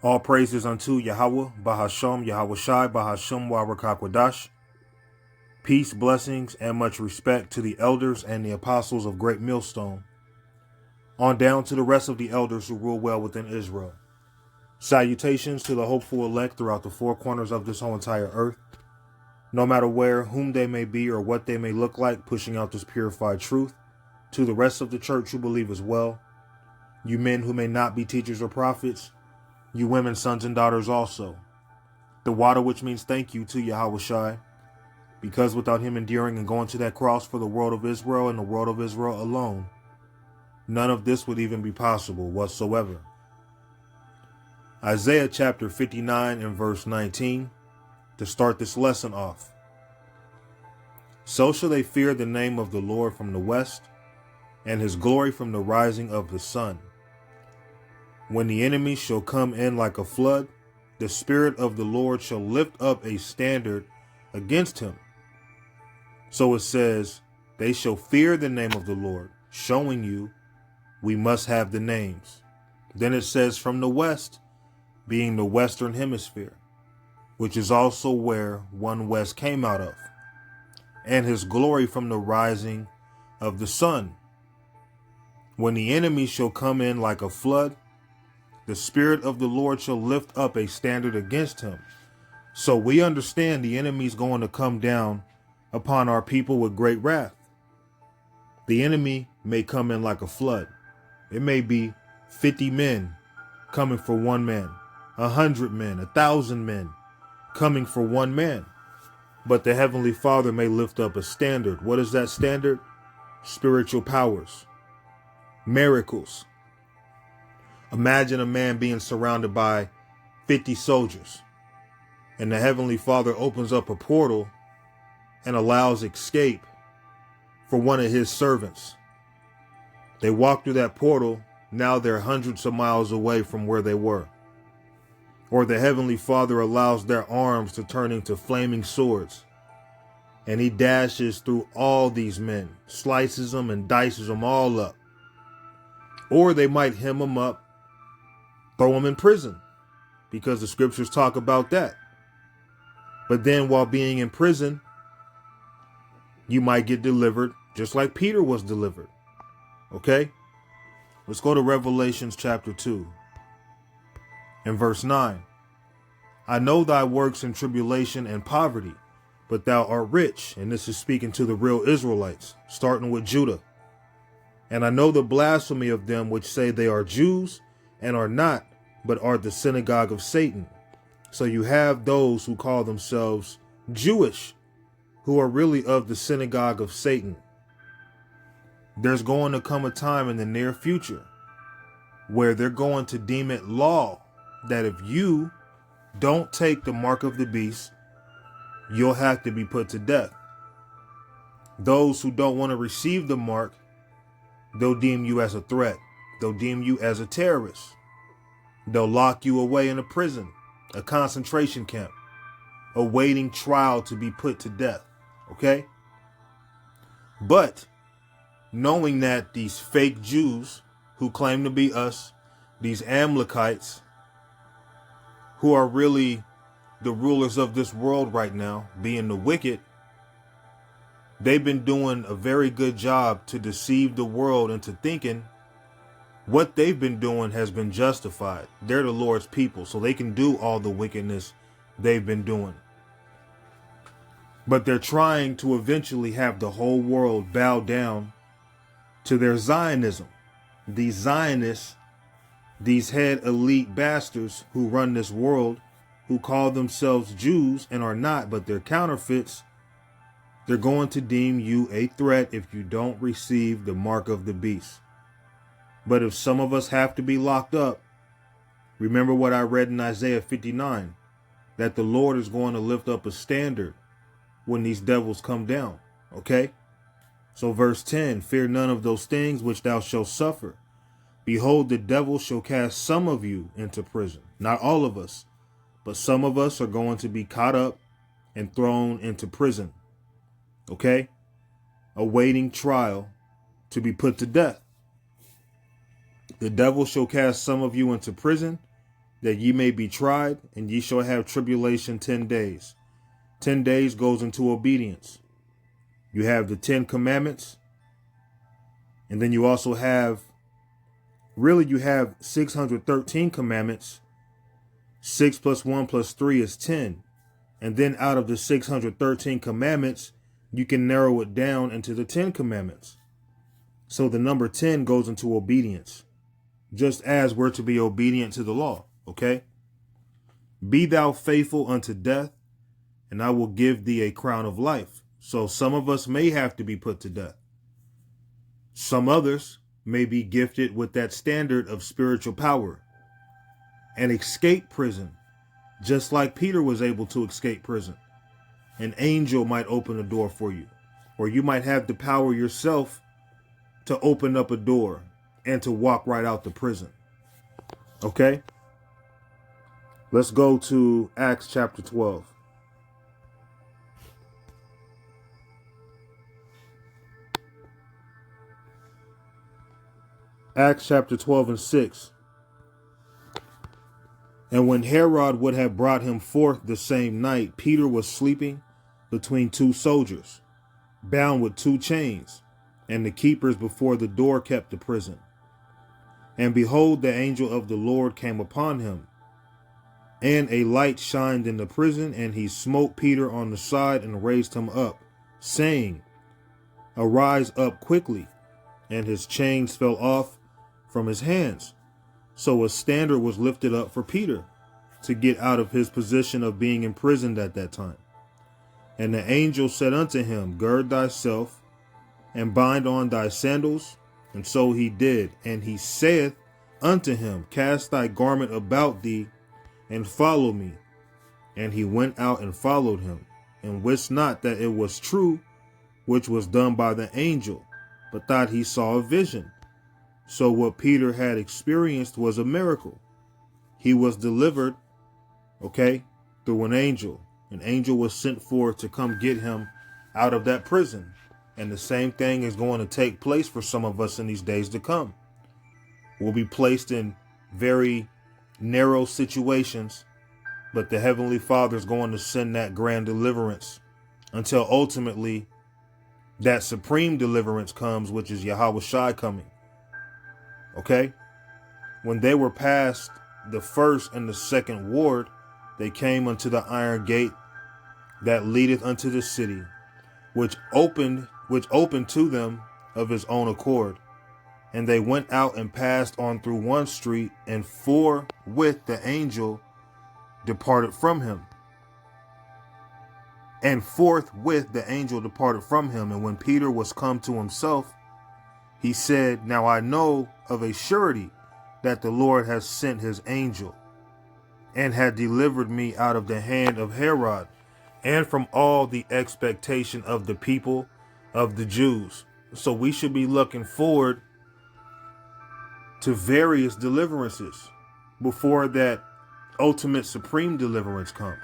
All praises unto Yahweh, Bahasham, Yahweh Shai, Bahasham, Warakwadash. Peace, blessings, and much respect to the elders and the apostles of Great Millstone, on down to the rest of the elders who rule well within Israel. Salutations to the hopeful elect throughout the four corners of this whole entire earth, no matter where, whom they may be, or what they may look like, pushing out this purified truth. To the rest of the church who believe as well, you men who may not be teachers or prophets, you women, sons and daughters also. The water which means thank you to Yahweh Shai, because without him enduring and going to that cross for the world of Israel and the world of Israel alone, none of this would even be possible whatsoever. Isaiah chapter 59 and verse 19, to start this lesson off. So shall they fear the name of the Lord from the west, and his glory from the rising of the sun. When the enemy shall come in like a flood, the Spirit of the Lord shall lift up a standard against him. So it says, they shall fear the name of the Lord, showing you we must have the names. Then it says from the west, being the western hemisphere, which is also where one west came out of, and his glory from the rising of the sun. When the enemy shall come in like a flood, the Spirit of the Lord shall lift up a standard against him. So we understand the enemy's going to come down upon our people with great wrath. The enemy may come in like a flood. It may be 50 men coming for one man, 100 men, 1,000 men coming for one man. But the Heavenly Father may lift up a standard. What is that standard? Spiritual powers, miracles. Imagine a man being surrounded by 50 soldiers, and the Heavenly Father opens up a portal and allows escape for one of his servants. They walk through that portal. Now they're hundreds of miles away from where they were. Or the Heavenly Father allows their arms to turn into flaming swords, and he dashes through all these men, slices them and dices them all up. Or they might hem them up, throw them in prison, because the scriptures talk about that. But then while being in prison, you might get delivered just like Peter was delivered. Okay? Let's go to Revelations chapter 2 and verse 9. I know thy works in tribulation and poverty, but thou art rich. And this is speaking to the real Israelites, starting with Judah. And I know the blasphemy of them which say they are Jews and are not, but are the synagogue of Satan. So you have those who call themselves Jewish, who are really of the synagogue of Satan. There's going to come a time in the near future where they're going to deem it law that if you don't take the mark of the beast, you'll have to be put to death. Those who don't want to receive the mark, they'll deem you as a threat. They'll deem you as a terrorist. They'll lock you away in a prison, a concentration camp, awaiting trial to be put to death. Okay? But knowing that these fake Jews who claim to be us, these Amalekites, who are really the rulers of this world right now, being the wicked, they've been doing a very good job to deceive the world into thinking what they've been doing has been justified. They're the Lord's people, so they can do all the wickedness they've been doing. But they're trying to eventually have the whole world bow down to their Zionism. These Zionists, these head elite bastards who run this world, who call themselves Jews and are not, but they're counterfeits, they're going to deem you a threat if you don't receive the mark of the beast. But if some of us have to be locked up, remember what I read in Isaiah 59, that the Lord is going to lift up a standard when these devils come down. Okay? So verse 10, fear none of those things which thou shalt suffer. Behold, the devil shall cast some of you into prison. Not all of us, but some of us are going to be caught up and thrown into prison. Okay? Awaiting trial to be put to death. The devil shall cast some of you into prison, that ye may be tried, and ye shall have tribulation 10 days. 10 days goes into obedience. You have the 10 commandments, and then you also have, you have 613 commandments. 6 plus 1 plus 3 is 10. And then out of the 613 commandments, you can narrow it down into the 10 commandments. So the number 10 goes into obedience, just as we're to be obedient to the law. Okay? Be thou faithful unto death, and I will give thee a crown of life. So some of us may have to be put to death. Some others may be gifted with that standard of spiritual power and escape prison, just like Peter was able to escape prison. An angel might open a door for you, or you might have the power yourself to open up a door and to walk right out the prison. Okay? Let's go to Acts chapter 12. Acts chapter 12 and 6. And when Herod would have brought him forth the same night, Peter was sleeping between 2 soldiers, bound with 2 chains, and the keepers before the door kept the prison. And behold, the angel of the Lord came upon him, and a light shined in the prison, and he smote Peter on the side and raised him up, saying, Arise up quickly. And his chains fell off from his hands. So a standard was lifted up for Peter to get out of his position of being imprisoned at that time. And the angel said unto him, Gird thyself and bind on thy sandals. And so he did. And he saith unto him, Cast thy garment about thee and follow me. And he went out and followed him, and wist not that it was true which was done by the angel, but thought he saw a vision. So what Peter had experienced was a miracle. He was delivered, through an angel. An angel was sent for to come get him out of that prison. And the same thing is going to take place for some of us in these days to come. We'll be placed in very narrow situations, but the Heavenly Father is going to send that grand deliverance until ultimately that supreme deliverance comes, which is Yahweh Shai coming. Okay? When they were past the first and the second ward, they came unto the iron gate that leadeth unto the city, which opened to them of his own accord. And they went out and passed on through one street, and forthwith the angel departed from him. And forthwith the angel departed from him. And when Peter was come to himself, he said, Now I know of a surety that the Lord has sent his angel, and had delivered me out of the hand of Herod, and from all the expectation of the people of the Jews. So we should be looking forward to various deliverances before that ultimate supreme deliverance comes.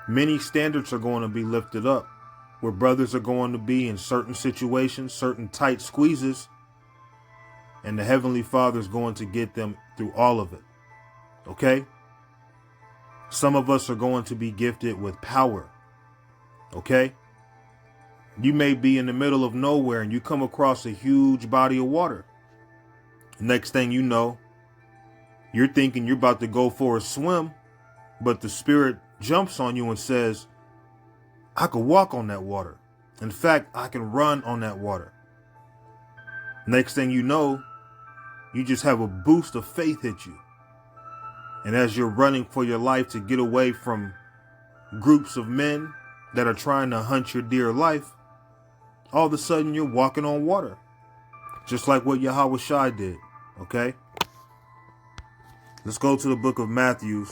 Many standards are going to be lifted up, where brothers are going to be in certain situations, certain tight squeezes, and the Heavenly Father is going to get them through all of it. Okay? Some of us are going to be gifted with power. Okay? You may be in the middle of nowhere and you come across a huge body of water. Next thing you know, you're thinking you're about to go for a swim, but the Spirit jumps on you and says, I could walk on that water. In fact, I can run on that water. Next thing you know, you just have a boost of faith hit you. And as you're running for your life to get away from groups of men that are trying to hunt your dear life, all of a sudden you're walking on water. Just like what Yahweh Shai did. Okay? Let's go to the book of Matthew,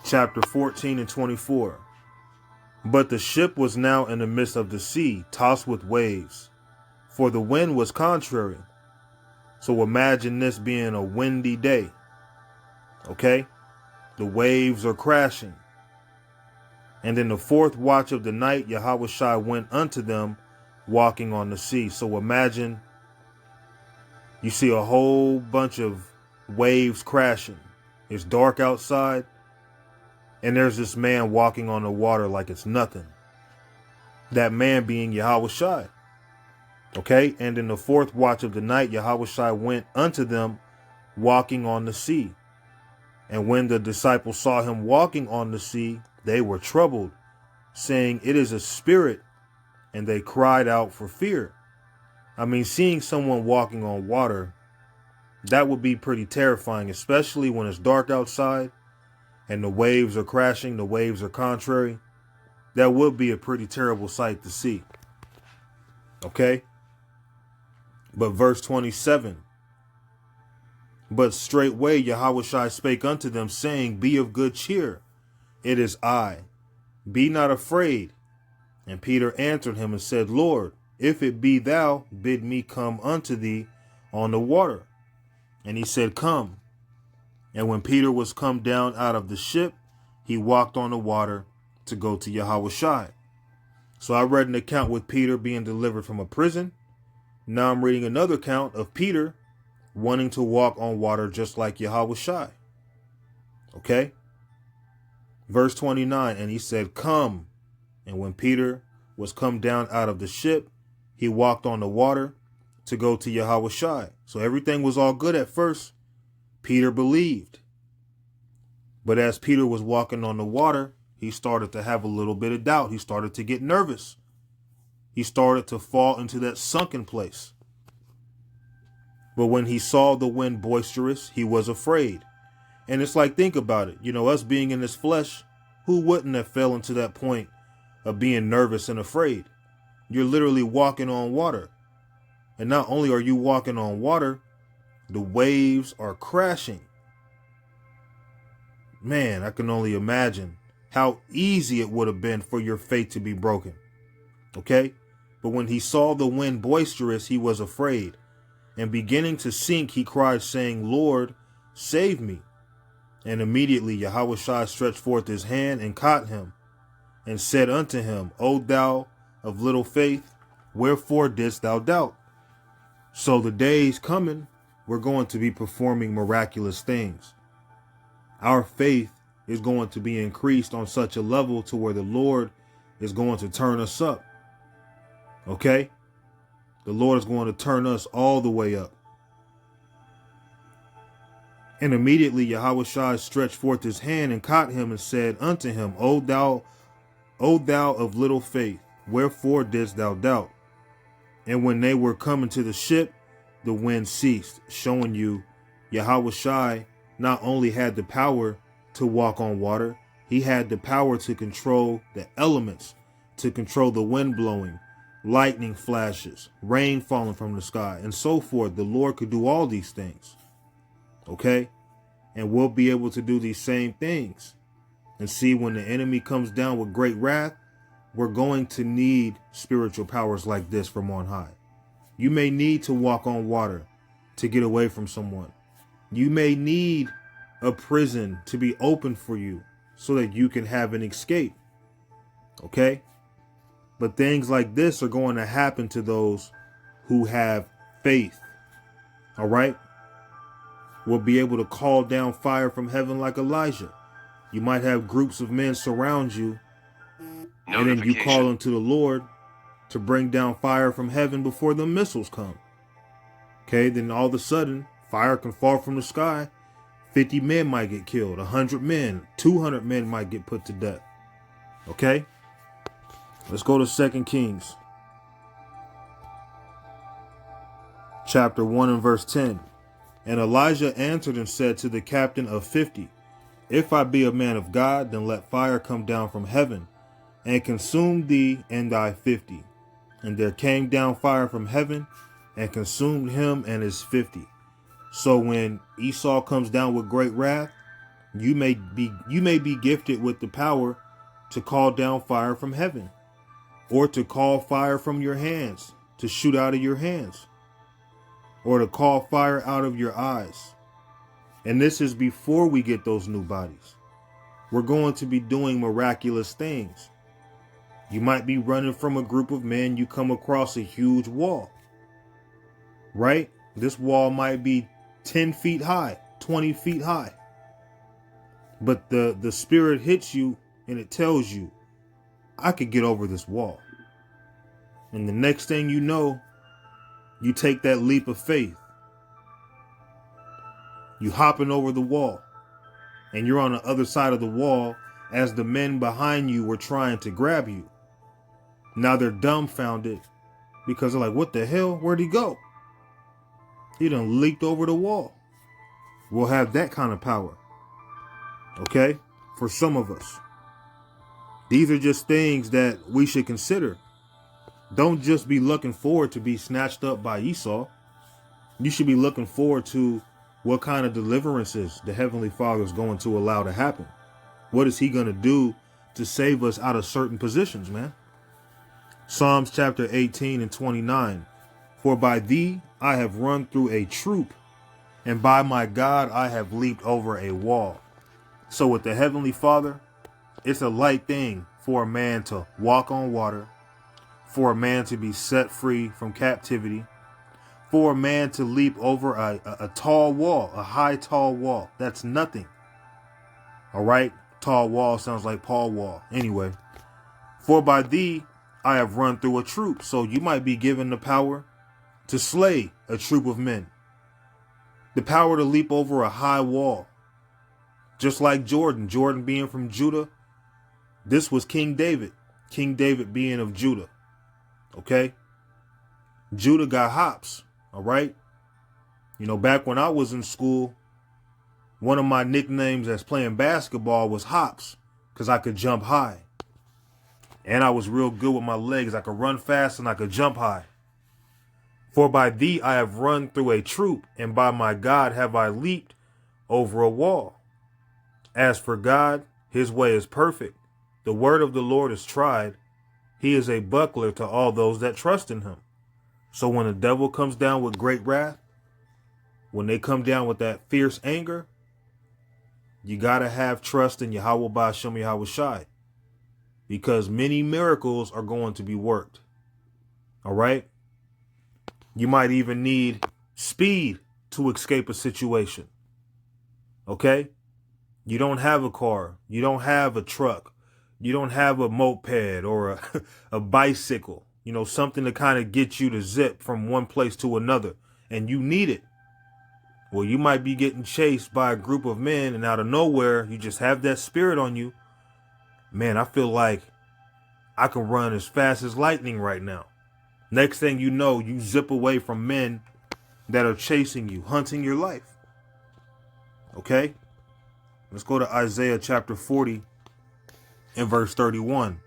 chapter 14 and 24. But the ship was now in the midst of the sea, tossed with waves, for the wind was contrary. So imagine this being a windy day. Okay? The waves are crashing. And in the 4th watch of the night, Yahweh Shai went unto them walking on the sea. So imagine you see a whole bunch of waves crashing. It's dark outside, and there's this man walking on the water like it's nothing. That man being Yahushua. Okay, and in the fourth watch of the night, Yahushua went unto them walking on the sea. And when the disciples saw him walking on the sea, they were troubled, saying, "It is a spirit," and they cried out for fear. I mean, seeing someone walking on water, that would be pretty terrifying, especially when it's dark outside and the waves are crashing, the waves are contrary. That would be a pretty terrible sight to see. Okay? But verse 27, but straightway Yahushua spake unto them, saying, "Be of good cheer, it is I. Be not afraid." And Peter answered him and said, "Lord, if it be thou, bid me come unto thee on the water." And he said, "Come." And when Peter was come down out of the ship, he walked on the water to go to Yahushua. So I read an account with Peter being delivered from a prison. Now I'm reading another account of Peter wanting to walk on water just like Yahushua. Okay? Verse 29, and he said, "Come." And when Peter was come down out of the ship, he walked on the water to go to Yahushua. So everything was all good at first. Peter believed. But as Peter was walking on the water, he started to have a little bit of doubt. He started to get nervous. He started to fall into that sunken place. But when he saw the wind boisterous, he was afraid. And it's like, think about it. You know, us being in this flesh, who wouldn't have fell into that point of being nervous and afraid? You're literally walking on water. And not only are you walking on water, the waves are crashing. Man, I can only imagine how easy it would have been for your faith to be broken. Okay? But when he saw the wind boisterous, he was afraid. And beginning to sink, he cried, saying, "Lord, save me." And immediately Yahushua stretched forth his hand and caught him, and said unto him, "O thou of little faith, wherefore didst thou doubt?" So the days coming, we're going to be performing miraculous things. Our faith is going to be increased on such a level to where the Lord is going to turn us up. Okay? The Lord is going to turn us all the way up. And immediately Yahushua stretched forth his hand and caught him and said unto him, O thou of little faith, wherefore didst thou doubt?" And when they were coming to the ship, the wind ceased, showing you Yahushua not only had the power to walk on water, he had the power to control the elements, to control the wind blowing, lightning flashes, rain falling from the sky, and so forth. The Lord could do all these things. Okay? And we'll be able to do these same things. And see, when the enemy comes down with great wrath, we're going to need spiritual powers like this from on high. You may need to walk on water to get away from someone. You may need a prison to be open for you so that you can have an escape. Okay? But things like this are going to happen to those who have faith. All right? We'll be able to call down fire from heaven like Elijah. You might have groups of men surround you, and then you call unto the Lord to bring down fire from heaven before the missiles come. Okay, then all of a sudden, fire can fall from the sky. 50 men might get killed. 100 men, 200 men might get put to death. Okay? Let's go to 2 Kings. Chapter 1 and verse 10. And Elijah answered and said to the captain of 50, If I be a man of God, then let fire come down from heaven and consume thee and thy 50. And there came down fire from heaven and consumed him and his 50. So when Esau comes down with great wrath, you may be gifted with the power to call down fire from heaven, or to call fire from your hands, to shoot out of your hands, or to call fire out of your eyes. And this is before we get those new bodies. We're going to be doing miraculous things. You might be running from a group of men. You come across a huge wall, right? This wall might be 10 feet high. 20 feet high. But the spirit hits you and it tells you, I could get over this wall. And the next thing you know, you take that leap of faith. You hopping over the wall and you're on the other side of the wall as the men behind you were trying to grab you. Now they're dumbfounded because they're like, what the hell? Where'd he go? He done leaped over the wall. We'll have that kind of power. Okay? For some of us. These are just things that we should consider. Don't just be looking forward to be snatched up by Esau. You should be looking forward to what kind of deliverances the Heavenly Father is going to allow to happen. What is he going to do to save us out of certain positions, man? Psalms chapter 18 and 29. For by thee I have run through a troop, and by my God I have leaped over a wall. So with the Heavenly Father, it's a light thing for a man to walk on water, for a man to be set free from captivity, for a man to leap over a tall wall, a high tall wall. That's nothing. All right? Tall wall sounds like Paul Wall. Anyway, for by thee I have run through a troop. So you might be given the power to slay a troop of men. The power to leap over a high wall. Just like Jordan being from Judah. This was King David being of Judah. Okay? Judah got hops. All right? You know, back when I was in school, one of my nicknames as playing basketball was Hops, because I could jump high. And I was real good with my legs. I could run fast and I could jump high. For by thee I have run through a troop, and by my God have I leaped over a wall. As for God, his way is perfect. The word of the Lord is tried. He is a buckler to all those that trust in him. So when the devil comes down with great wrath, when they come down with that fierce anger, you got to have trust in Yahweh Ba'ashem Yahweh Shai, because many miracles are going to be worked. All right. You might even need speed to escape a situation. Okay. You don't have a car. You don't have a truck. You don't have a moped or a bicycle, you know, something to kind of get you to zip from one place to another, and you need it. Well, you might be getting chased by a group of men, and out of nowhere, you just have that spirit on you. Man, I feel like I can run as fast as lightning right now. Next thing you know, you zip away from men that are chasing you, hunting your life. Okay? Let's go to Isaiah chapter 40 and verse 31.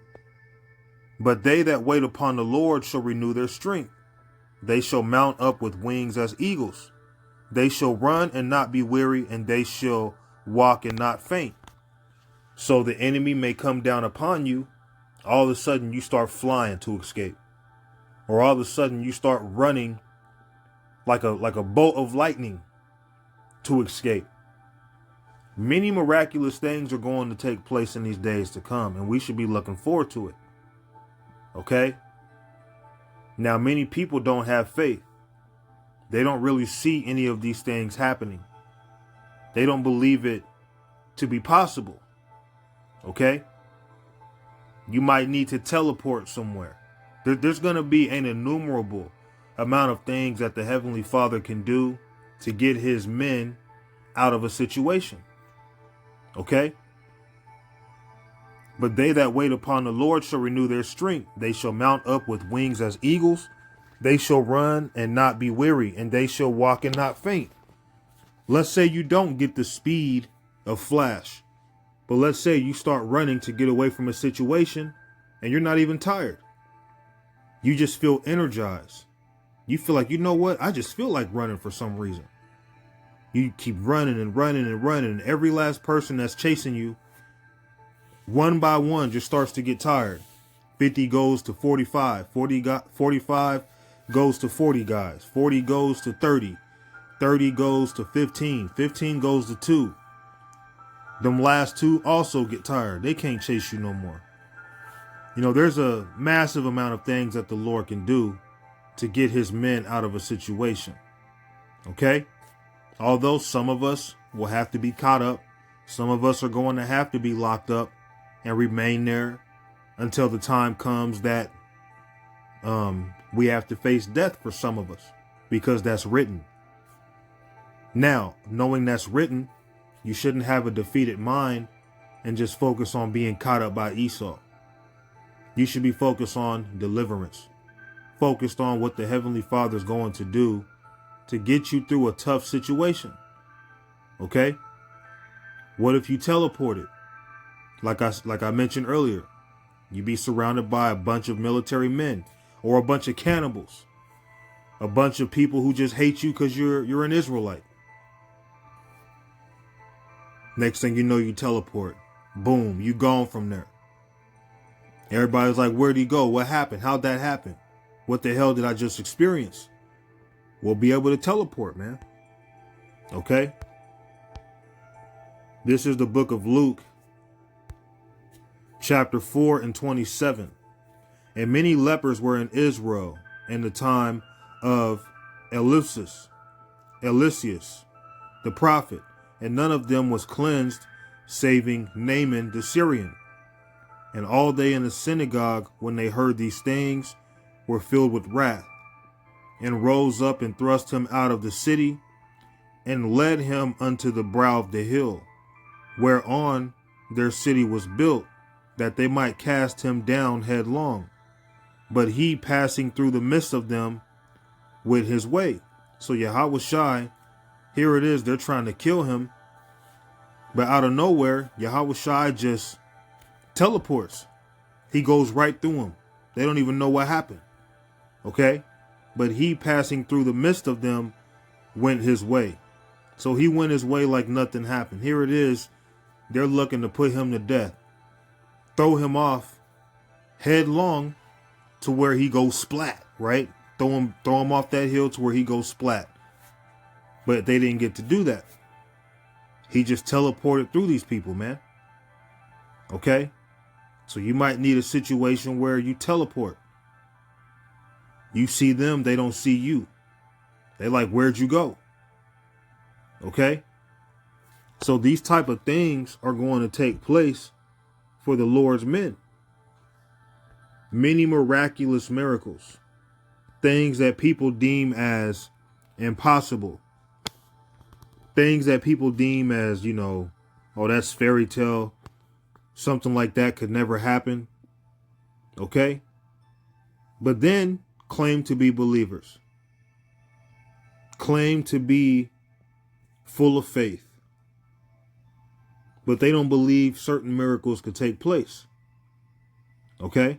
But they that wait upon the Lord shall renew their strength. They shall mount up with wings as eagles. They shall run and not be weary, and they shall walk and not faint. So the enemy may come down upon you. All of a sudden you start flying to escape. Or all of a sudden you start running like a bolt of lightning to escape. Many miraculous things are going to take place in these days to come, and we should be looking forward to it. Okay? Now, many people don't have faith. They don't really see any of these things happening. They don't believe it to be possible. Okay? You might need to teleport somewhere. There's going to be an innumerable amount of things that the Heavenly Father can do to get his men out of a situation. Okay? But they that wait upon the Lord shall renew their strength. They shall mount up with wings as eagles. They shall run and not be weary, and they shall walk and not faint. Let's say you don't get the speed of Flash, but let's say you start running to get away from a situation and you're not even tired. You just feel energized. You feel like, you know what? I just feel like running for some reason. You keep running and running and running, and every last person that's chasing you, one by one, just starts to get tired. 50 goes to 45, 45 goes to 40 guys, 40 goes to 30, 30 goes to 15, 15 goes to 2. Them last 2 also get tired. They can't chase you no more. You know, there's a massive amount of things that the Lord can do to get his men out of a situation. Okay? Although some of us will have to be caught up. Some of us are going to have to be locked up and remain there until the time comes that we have to face death for some of us, because that's written. Now, knowing that's written, you shouldn't have a defeated mind and just focus on being caught up by Esau. You should be focused on deliverance, focused on what the Heavenly Father is going to do to get you through a tough situation. Okay? What if you teleported? Like I mentioned earlier, you be surrounded by a bunch of military men or a bunch of cannibals, a bunch of people who just hate you because you're an Israelite. Next thing you know, you teleport. Boom, you gone from there. Everybody's like, where'd he go? What happened? How'd that happen? What the hell did I just experience? We'll be able to teleport, man. Okay? This is the book of Luke, chapter 4 and 27. And many lepers were in Israel in the time of Eliseus, the prophet, and none of them was cleansed, saving Naaman the Syrian. And all they in the synagogue, when they heard these things, were filled with wrath, and rose up and thrust him out of the city, and led him unto the brow of the hill, whereon their city was built, that they might cast him down headlong. But he, passing through the midst of them, went his way. So Yahushua, here it is, they're trying to kill him, but out of nowhere, Yahushua just teleports. He goes right through them. They don't even know what happened. Okay? But he, passing through the midst of them, went his way. So he went his way like nothing happened. Here it is. They're looking to put him to death. Throw him off headlong to where he goes splat, right? Throw him off that hill to where he goes splat. But they didn't get to do that. He just teleported through these people, man. Okay? So you might need a situation where you teleport. You see them, they don't see you. They like, where'd you go? Okay? So these type of things are going to take place for the Lord's men. Many miraculous miracles. Things that people deem as impossible. Things that people deem as, oh, that's fairy tale. Something like that could never happen. Okay? But then claim to be believers. Claim to be full of faith. But they don't believe certain miracles could take place. Okay?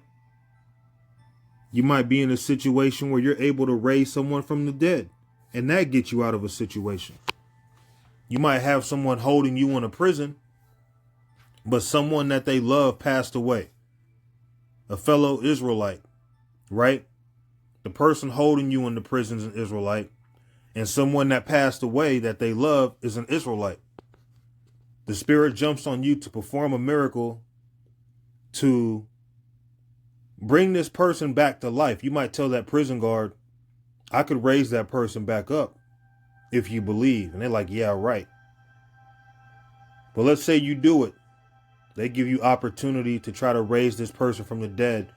You might be in a situation where you're able to raise someone from the dead, and that gets you out of a situation. You might have someone holding you in a prison, but someone that they love passed away. A fellow Israelite, right? The person holding you in the prison is an Israelite, and someone that passed away that they love is an Israelite. The Spirit jumps on you to perform a miracle to bring this person back to life. You might tell that prison guard, I could raise that person back up if you believe. And they're like, yeah, right. But let's say you do it. They give you opportunity to try to raise this person from the dead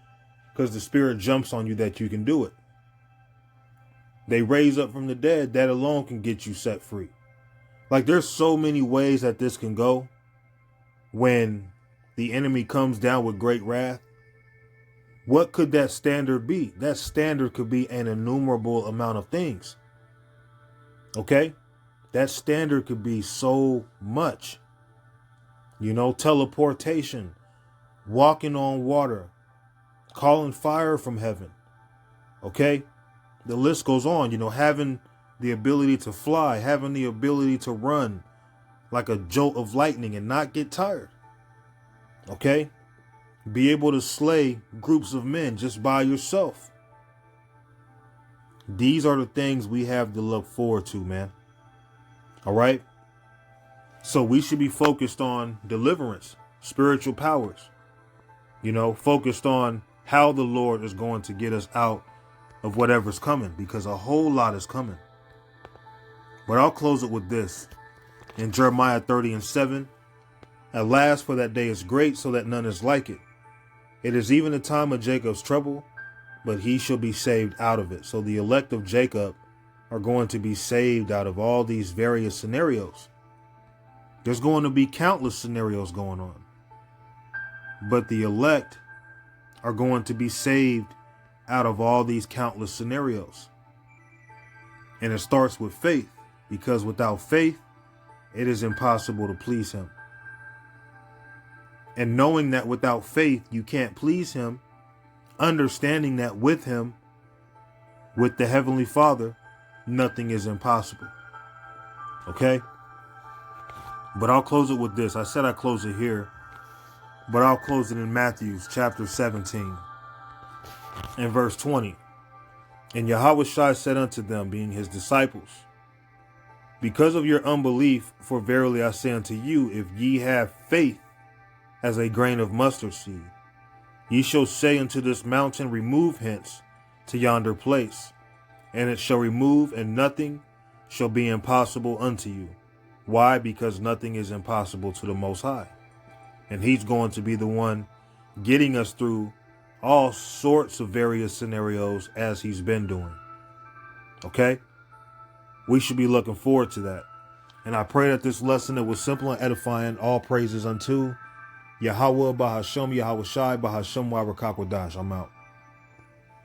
because the Spirit jumps on you that you can do it. They raise up from the dead. That alone can get you set free. Like, there's so many ways that this can go when the enemy comes down with great wrath. What could that standard be? That standard could be an innumerable amount of things. Okay? That standard could be so much. Teleportation, walking on water, calling fire from heaven. Okay? The list goes on, having the ability to fly, having the ability to run like a jolt of lightning and not get tired. Okay? Be able to slay groups of men just by yourself. These are the things we have to look forward to, man. All right? So we should be focused on deliverance, spiritual powers. Focused on how the Lord is going to get us out of whatever's coming, because a whole lot is coming. But I'll close it with this. In Jeremiah 30:7, at last, for that day is great, so that none is like it. It is even the time of Jacob's trouble, but he shall be saved out of it. So the elect of Jacob are going to be saved out of all these various scenarios. There's going to be countless scenarios going on, but the elect are going to be saved out of all these countless scenarios. And it starts with faith, because without faith, it is impossible to please him. And knowing that without faith, you can't please him, understanding that with him, with the Heavenly Father, nothing is impossible. Okay? But I'll close it with this. I said I close it here, but I'll close it in Matthew chapter 17 and verse 20. And Yahushua said unto them, being his disciples, because of your unbelief, for verily I say unto you, if ye have faith as a grain of mustard seed, ye shall say unto this mountain, remove hence to yonder place, and it shall remove, and nothing shall be impossible unto you. Why? Because nothing is impossible to the Most High. And he's going to be the one getting us through all sorts of various scenarios as he's been doing. Okay? We should be looking forward to that. And I pray that this lesson that was simple and edifying, all praises unto Yahweh, Bahashem, Yahweh Shai, Bahashem, Wabrakakadash. I'm out.